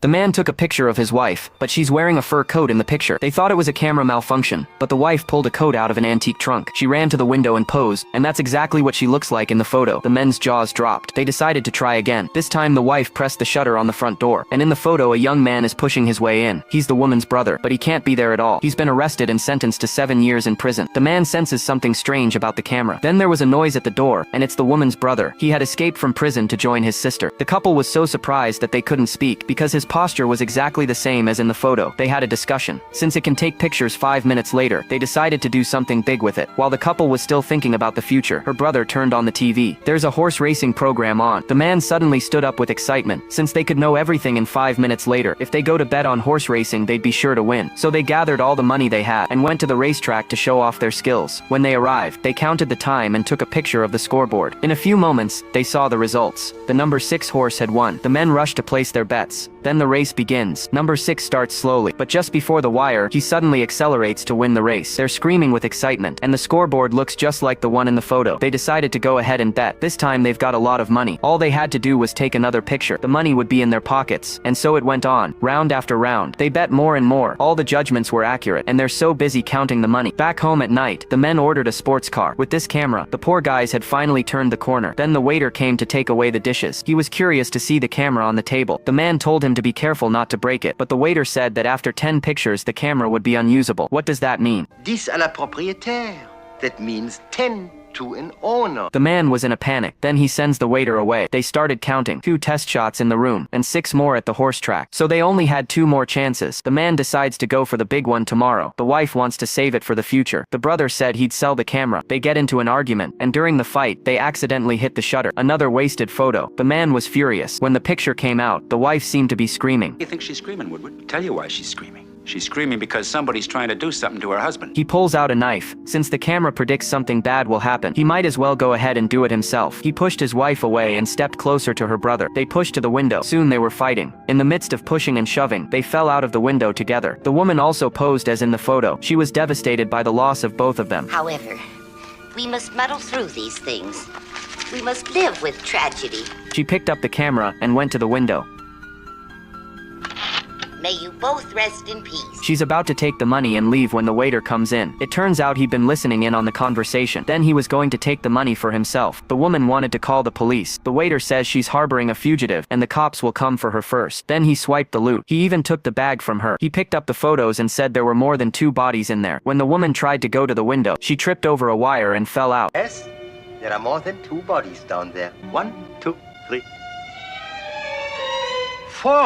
The man took a picture of his wife, but she's wearing a fur coat in the picture. They thought it was a camera malfunction, but the wife pulled a coat out of an antique trunk. She ran to the window and posed, and that's exactly what she looks like in the photo. The men's jaws dropped. They decided to try again. This time the wife pressed the shutter on the front door, and in the photo a young man is pushing his way in. He's the woman's brother, but he can't be there at all. He's been arrested and sentenced to 7 years in prison. The man senses something strange about the camera. Then there was a noise at the door, and it's the woman's brother. He had escaped from prison to join his sister. The couple was so surprised that they couldn't speak, because his posture was exactly the same as in the photo. They had a discussion. Since it can take pictures 5 minutes later, they decided to do something big with it. While the couple was still thinking about the future, her brother turned on the TV. There's a horse racing program on. The man suddenly stood up with excitement. Since they could know everything in 5 minutes later, if they go to bet on horse racing they'd be sure to win. So they gathered all the money they had, and went to the racetrack to show off their skills. When they arrived, they counted the time and took a picture of the scoreboard. In a few moments, they saw the results. The number 6 horse had won. The men rushed to place their bets. Then the race begins. Number 6 starts slowly, but just before the wire, he suddenly accelerates to win the race. They're screaming with excitement, and the scoreboard looks just like the one in the photo. They decided to go ahead and bet. This time they've got a lot of money. All they had to do was take another picture. The money would be in their pockets. And so it went on, round after round. They bet more and more. All the judgments were accurate, and they're so busy counting the money. Back home at night, the men ordered a sports car. With this camera, the poor guys had finally turned the corner. Then the waiter came to take away the dishes. He was curious to see the camera on the table. The man told him to be careful not to break it, but the waiter said that after 10 pictures the camera would be unusable. What does that mean? 10 à la propriétaire. That means 10 to an owner. The man was in a panic. Then he sends the waiter away. They started counting. 2 test shots in the room, and 6 more at the horse track. So they only had 2 more chances. The man decides to go for the big one tomorrow. The wife wants to save it for the future. The brother said he'd sell the camera. They get into an argument, and during the fight, they accidentally hit the shutter. Another wasted photo. The man was furious. When the picture came out, the wife seemed to be screaming. You think she's screaming, Woodward? Tell you why she's screaming. She's screaming because somebody's trying to do something to her husband. He pulls out a knife. Since the camera predicts something bad will happen, he might as well go ahead and do it himself. He pushed his wife away and stepped closer to her brother. They pushed to the window. Soon they were fighting. In the midst of pushing and shoving, they fell out of the window together. The woman also posed as in the photo. She was devastated by the loss of both of them. However, we must muddle through these things. We must live with tragedy. She picked up the camera and went to the window. May you both rest in peace. She's about to take the money and leave when the waiter comes in. It turns out he'd been listening in on the conversation. Then he was going to take the money for himself. The woman wanted to call the police. The waiter says she's harboring a fugitive, and the cops will come for her first. Then he swiped the loot. He even took the bag from her. He picked up the photos and said there were more than 2 bodies in there. When the woman tried to go to the window, she tripped over a wire and fell out. Yes, there are more than 2 bodies down there. 1, 2, 3, 4.